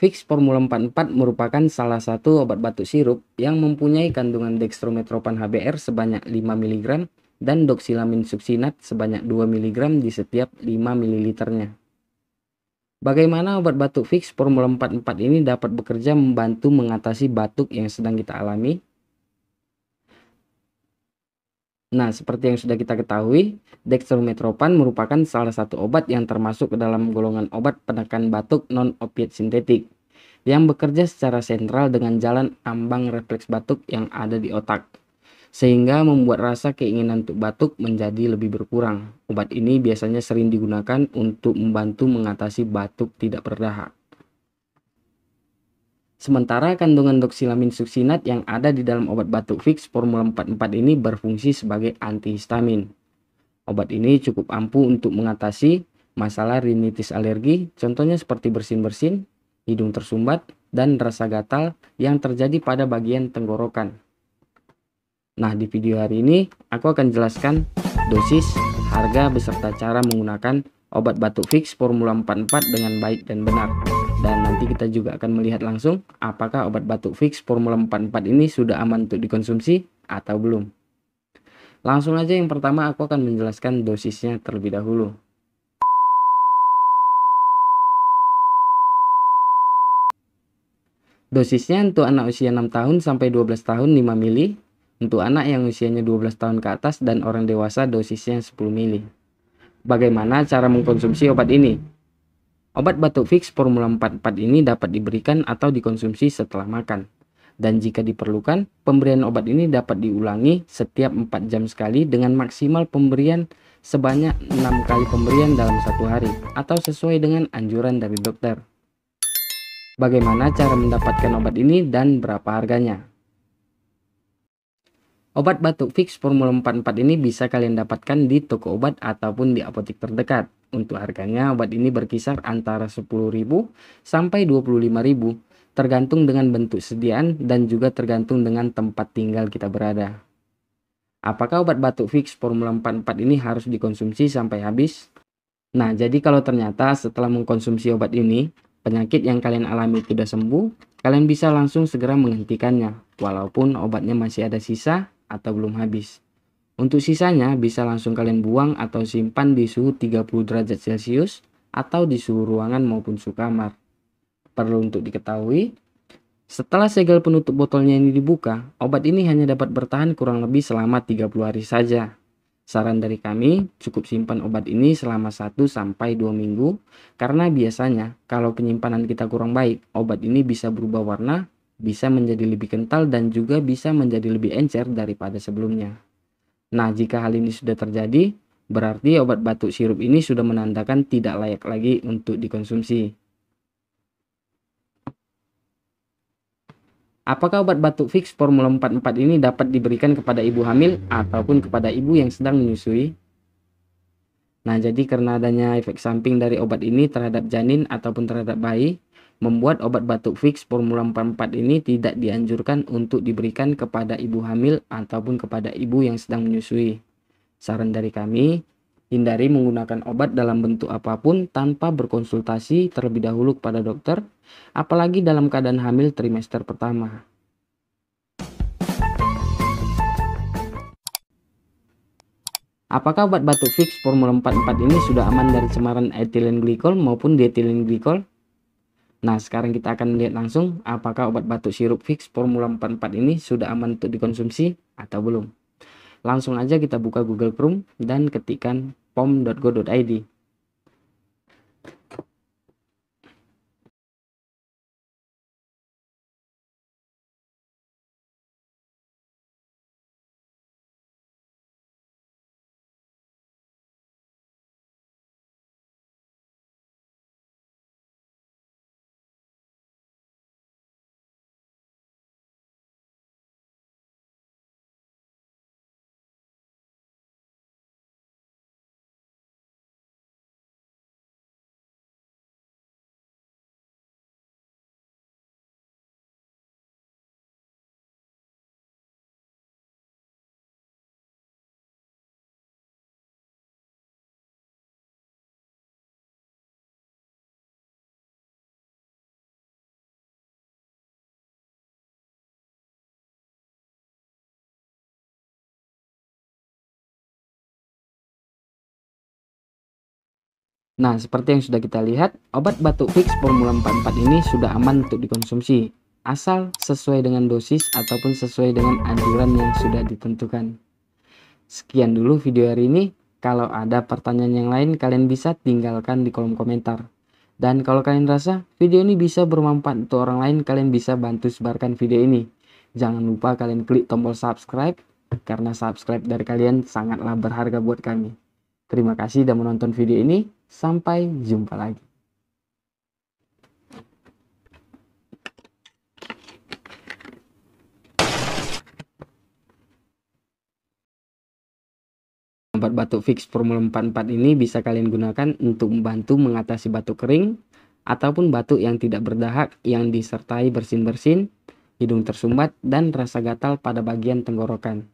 Vicks Formula 44 merupakan salah satu obat batuk sirup yang mempunyai kandungan dextrometropan HBr sebanyak 5 mg dan doxilamin suksinat sebanyak 2 mg di setiap 5 ml-nya. Bagaimana obat batuk Vicks Formula 44 ini dapat bekerja membantu mengatasi batuk yang sedang kita alami? Nah, seperti yang sudah kita ketahui, dextrometropan merupakan salah satu obat yang termasuk ke dalam golongan obat penekan batuk non-opiat sintetik yang bekerja secara sentral dengan jalan ambang refleks batuk yang ada di otak, sehingga membuat rasa keinginan untuk batuk menjadi lebih berkurang. Obat ini biasanya sering digunakan untuk membantu mengatasi batuk tidak berdahak. Sementara kandungan doxilamin suksinat yang ada di dalam obat batuk Vicks Formula 44 ini berfungsi sebagai antihistamin. Obat ini cukup ampuh untuk mengatasi masalah rinitis alergi, contohnya seperti bersin-bersin, hidung tersumbat, dan rasa gatal yang terjadi pada bagian tenggorokan. Nah, di video hari ini aku akan jelaskan dosis, harga, beserta cara menggunakan obat batuk Vicks Formula 44 dengan baik dan benar. Dan nanti kita juga akan melihat langsung apakah obat batuk Vicks Formula 44 ini sudah aman untuk dikonsumsi atau belum. Langsung aja yang pertama aku akan menjelaskan dosisnya terlebih dahulu. Dosisnya untuk anak usia 6 tahun sampai 12 tahun 5 mili, untuk anak yang usianya 12 tahun ke atas dan orang dewasa dosisnya 10 mili. Bagaimana cara mengkonsumsi obat ini? Obat batuk Vicks Formula 44 ini dapat diberikan atau dikonsumsi setelah makan. Dan jika diperlukan, pemberian obat ini dapat diulangi setiap 4 jam sekali dengan maksimal pemberian sebanyak 6 kali pemberian dalam satu hari atau sesuai dengan anjuran dari dokter. Bagaimana cara mendapatkan obat ini dan berapa harganya? Obat batuk Vicks Formula 44 ini bisa kalian dapatkan di toko obat ataupun di apotek terdekat. Untuk harganya, obat ini berkisar antara 10.000 sampai 25.000, tergantung dengan bentuk sediaan dan juga tergantung dengan tempat tinggal kita berada. Apakah obat batuk Vicks Formula 44 ini harus dikonsumsi sampai habis? Nah, jadi kalau ternyata setelah mengkonsumsi obat ini, penyakit yang kalian alami sudah sembuh, kalian bisa langsung segera menghentikannya, walaupun obatnya masih ada sisa atau belum habis. Untuk sisanya bisa langsung kalian buang atau simpan di suhu 30 derajat Celcius atau di suhu ruangan maupun suhu kamar. Perlu untuk diketahui, setelah segel penutup botolnya ini dibuka, obat ini hanya dapat bertahan kurang lebih selama 30 hari saja. Saran dari kami, cukup simpan obat ini selama 1-2 minggu, karena biasanya kalau penyimpanan kita kurang baik, obat ini bisa berubah warna, bisa menjadi lebih kental dan juga bisa menjadi lebih encer daripada sebelumnya. Nah, jika hal ini sudah terjadi, berarti obat batuk sirup ini sudah menandakan tidak layak lagi untuk dikonsumsi. Apakah obat batuk Vicks Formula 44 ini dapat diberikan kepada ibu hamil ataupun kepada ibu yang sedang menyusui? Nah, jadi karena adanya efek samping dari obat ini terhadap janin ataupun terhadap bayi, membuat obat batuk Vicks Formula 44 ini tidak dianjurkan untuk diberikan kepada ibu hamil ataupun kepada ibu yang sedang menyusui. Saran dari kami, hindari menggunakan obat dalam bentuk apapun tanpa berkonsultasi terlebih dahulu kepada dokter, apalagi dalam keadaan hamil trimester pertama. Apakah obat batuk Vicks Formula 44 ini sudah aman dari cemaran etilen glikol maupun dietilen glikol? Nah, sekarang kita akan lihat langsung apakah obat batuk sirup Vicks Formula 44 ini sudah aman untuk dikonsumsi atau belum. Langsung aja kita buka Google Chrome dan ketikkan pom.go.id. Nah, seperti yang sudah kita lihat, obat batuk fix formula 44 ini sudah aman untuk dikonsumsi, asal sesuai dengan dosis ataupun sesuai dengan anjuran yang sudah ditentukan. Sekian dulu video hari ini. Kalau ada pertanyaan yang lain, kalian bisa tinggalkan di kolom komentar. Dan kalau kalian rasa video ini bisa bermanfaat untuk orang lain, kalian bisa bantu sebarkan video ini. Jangan lupa kalian klik tombol subscribe, karena subscribe dari kalian sangatlah berharga buat kami. Terima kasih sudah menonton video ini. Sampai jumpa lagi. Obat batuk fix formula 44 ini bisa kalian gunakan untuk membantu mengatasi batuk kering ataupun batuk yang tidak berdahak yang disertai bersin-bersin, hidung tersumbat, dan rasa gatal pada bagian tenggorokan.